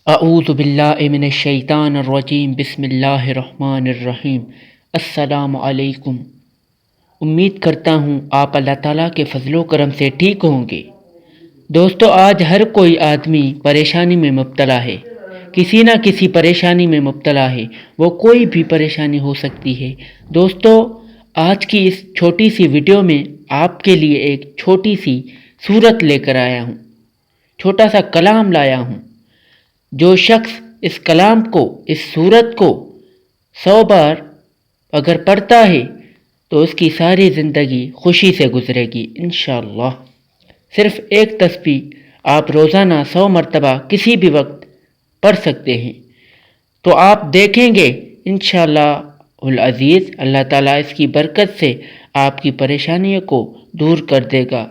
اعوذ باللہ من الشیطان الرجیم بسم اللہ الرحمن الرحیم۔ السلام علیکم۔ امید کرتا ہوں آپ اللہ تعالیٰ کے فضل و کرم سے ٹھیک ہوں گے۔ دوستو، آج ہر کوئی آدمی پریشانی میں مبتلا ہے، کسی نہ کسی پریشانی میں مبتلا ہے، وہ کوئی بھی پریشانی ہو سکتی ہے۔ دوستو، آج کی اس چھوٹی سی ویڈیو میں آپ کے لیے ایک چھوٹی سی سورت لے کر آیا ہوں، چھوٹا سا کلام لایا ہوں۔ جو شخص اس کلام کو، اس سورت کو 100 بار اگر پڑھتا ہے تو اس کی ساری زندگی خوشی سے گزرے گی انشاءاللہ۔ صرف ایک تسبیح آپ روزانہ 100 مرتبہ کسی بھی وقت پڑھ سکتے ہیں تو آپ دیکھیں گے انشاءاللہ العزیز اللہ تعالیٰ اس کی برکت سے آپ کی پریشانیوں کو دور کر دے گا۔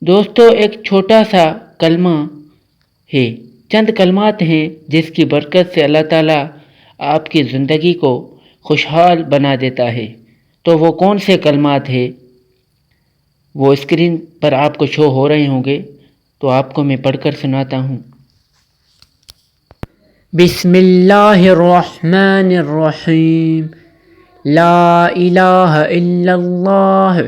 دوستو، ایک چھوٹا سا کلمہ ہے، چند کلمات ہیں جس کی برکت سے اللہ تعالیٰ آپ کی زندگی کو خوشحال بنا دیتا ہے۔ تو وہ کون سے کلمات ہیں وہ اسکرین پر آپ کو شو ہو رہے ہوں گے، تو آپ کو میں پڑھ کر سناتا ہوں۔ بسم اللہ الرحمن الرحیم۔ لا الہ الا اللہ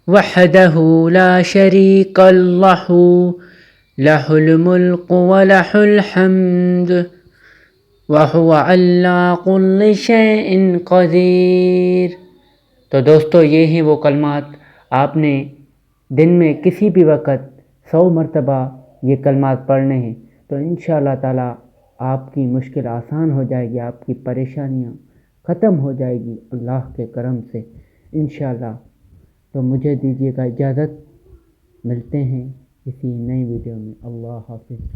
وحدہ لا شریک لہ لہ الملک ولہ الحمد وہو علی کل شیء قدیر۔ تو دوستو، یہ ہیں وہ کلمات، آپ نے دن میں کسی بھی وقت 100 مرتبہ یہ کلمات پڑھنے ہیں تو انشاءاللہ تعالیٰ آپ کی مشکل آسان ہو جائے گی، آپ کی پریشانیاں ختم ہو جائے گی اللہ کے کرم سے انشاءاللہ۔ تو مجھے دیجیے گا اجازت، ملتے ہیں کسی نئی ویڈیو میں۔ اللہ حافظ۔